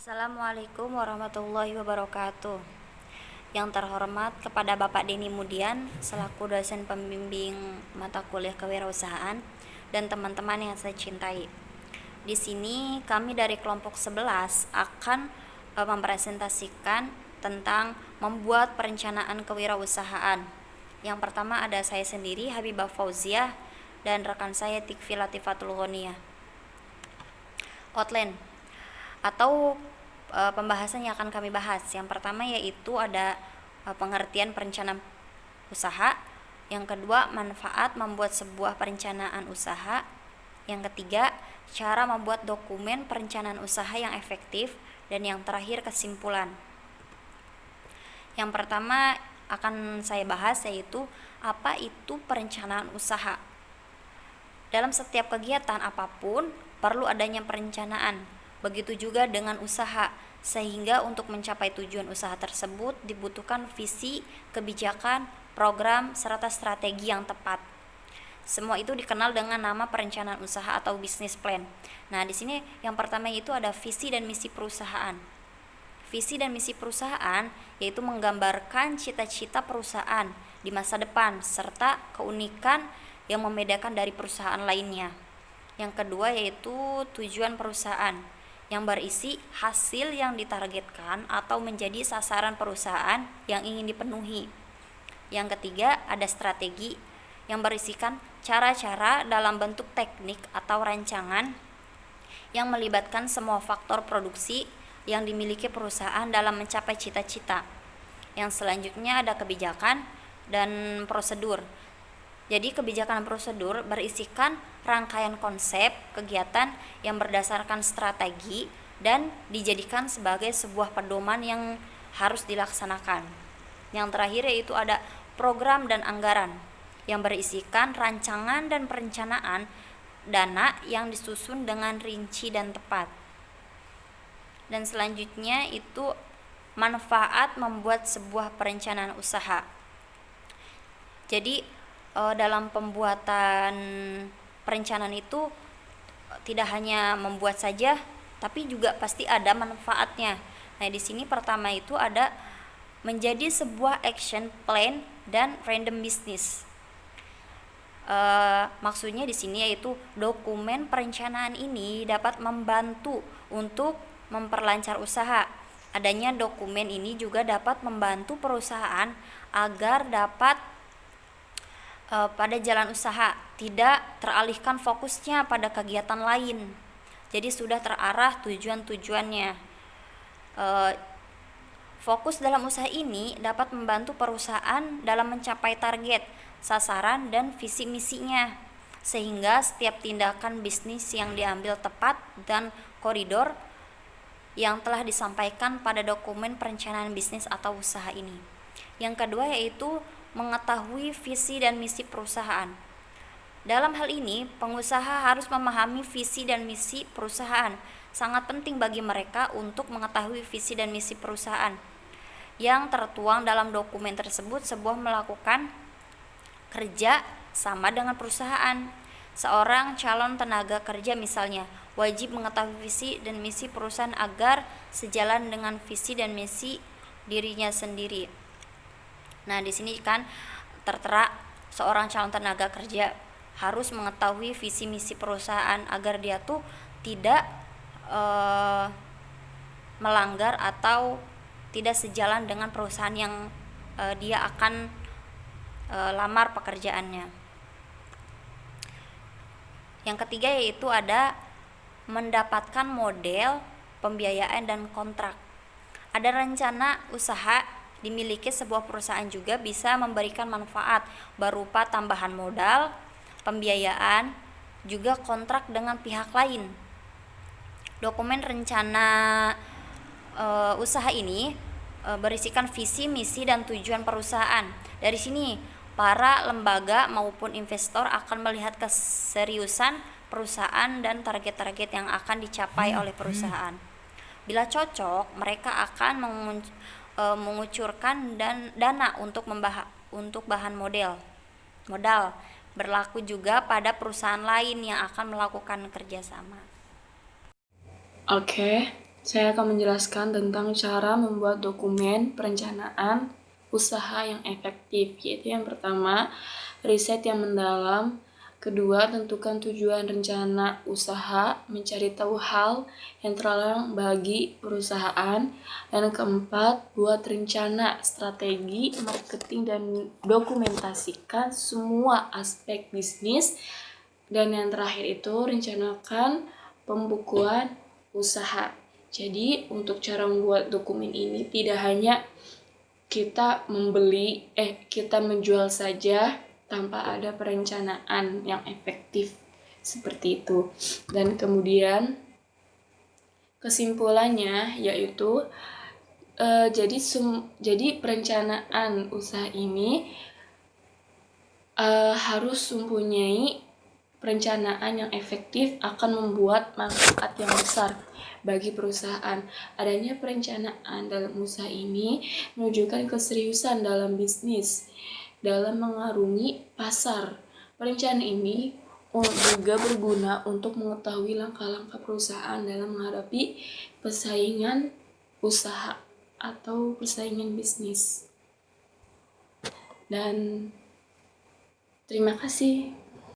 Assalamualaikum warahmatullahi wabarakatuh. Yang terhormat kepada Bapak Denny Mudian selaku dosen pembimbing mata kuliah kewirausahaan dan teman-teman yang saya cintai. Di sini kami dari kelompok 11 akan mempresentasikan tentang membuat perencanaan kewirausahaan. Yang pertama ada saya sendiri Habibah Fauziah dan rekan saya Tikfi Latifatul Ghaniyah. Outline atau pembahasan yang akan kami bahas. Yang pertama yaitu ada pengertian perencanaan usaha. Yang kedua, manfaat membuat sebuah perencanaan usaha. Yang ketiga, cara membuat dokumen perencanaan usaha yang efektif. Dan yang terakhir, kesimpulan. Yang pertama akan saya bahas yaitu apa itu perencanaan usaha. Dalam setiap kegiatan apapun perlu adanya perencanaan. Begitu juga dengan usaha, sehingga untuk mencapai tujuan usaha tersebut dibutuhkan visi, kebijakan, program, serta strategi yang tepat. Semua itu dikenal dengan nama perencanaan usaha atau business plan. Nah, di sini yang pertama itu ada visi dan misi perusahaan. Visi dan misi perusahaan yaitu menggambarkan cita-cita perusahaan di masa depan serta keunikan yang membedakan dari perusahaan lainnya. Yang kedua yaitu tujuan perusahaan yang berisi hasil yang ditargetkan atau menjadi sasaran perusahaan yang ingin dipenuhi. Yang ketiga ada strategi yang berisikan cara-cara dalam bentuk teknik atau rancangan yang melibatkan semua faktor produksi yang dimiliki perusahaan dalam mencapai cita-cita. Yang selanjutnya ada kebijakan dan prosedur. Jadi kebijakan prosedur berisikan rangkaian konsep kegiatan yang berdasarkan strategi dan dijadikan sebagai sebuah pedoman yang harus dilaksanakan. Yang terakhir yaitu ada program dan anggaran yang berisikan rancangan dan perencanaan dana yang disusun dengan rinci dan tepat. Dan selanjutnya itu manfaat membuat sebuah perencanaan usaha. Jadi dalam pembuatan perencanaan itu tidak hanya membuat saja, tapi juga pasti ada manfaatnya. Nah, di sini pertama itu ada menjadi sebuah action plan dan random business. Maksudnya di sini yaitu dokumen perencanaan ini dapat membantu untuk memperlancar usaha. Adanya dokumen ini juga dapat membantu perusahaan agar dapat pada jalan usaha, tidak teralihkan fokusnya pada kegiatan lain. Jadi sudah terarah tujuan-tujuannya. Fokus dalam usaha ini dapat membantu perusahaan dalam mencapai target, sasaran, dan visi misinya, sehingga setiap tindakan bisnis yang diambil tepat dan koridor yang telah disampaikan pada dokumen perencanaan bisnis atau usaha ini. Yang kedua yaitu mengetahui visi dan misi perusahaan. Dalam hal ini, pengusaha harus memahami visi dan misi perusahaan. Sangat penting bagi mereka untuk mengetahui visi dan misi perusahaan. Yang tertuang dalam dokumen tersebut sebuah melakukan kerja sama dengan perusahaan. Seorang calon tenaga kerja misalnya wajib mengetahui visi dan misi perusahaan agar sejalan dengan visi dan misi dirinya sendiri. Nah, di sini kan tertera seorang calon tenaga kerja harus mengetahui visi misi perusahaan agar dia tuh tidak melanggar atau tidak sejalan dengan perusahaan yang dia akan lamar pekerjaannya. Yang ketiga yaitu ada mendapatkan model pembiayaan dan kontrak. Ada rencana usaha dimiliki sebuah perusahaan juga bisa memberikan manfaat berupa tambahan modal, pembiayaan, juga kontrak dengan pihak lain. Dokumen rencana usaha ini berisikan visi, misi, dan tujuan perusahaan. Dari sini, para lembaga maupun investor akan melihat keseriusan perusahaan dan target-target yang akan dicapai oleh perusahaan. Bila cocok, mereka akan mengucurkan dana untuk bahan modal. Berlaku juga pada perusahaan lain yang akan melakukan kerjasama. Oke, Saya akan menjelaskan tentang cara membuat dokumen perencanaan usaha yang efektif, yaitu yang pertama, riset yang mendalam. Kedua, tentukan tujuan rencana usaha, mencari tahu hal yang terlarang bagi perusahaan. Dan keempat, buat rencana strategi marketing dan dokumentasikan semua aspek bisnis. Dan yang terakhir itu, rencanakan pembukuan usaha. Jadi, untuk cara membuat dokumen ini tidak hanya kita menjual saja tanpa ada perencanaan yang efektif seperti itu. Dan kemudian kesimpulannya yaitu jadi perencanaan usaha ini harus mempunyai perencanaan yang efektif akan membuat manfaat yang besar bagi perusahaan. Adanya perencanaan dalam usaha ini menunjukkan keseriusan dalam bisnis, dalam mengarungi pasar. Perencanaan ini juga berguna untuk mengetahui langkah-langkah perusahaan dalam menghadapi persaingan usaha atau persaingan bisnis. Dan terima kasih.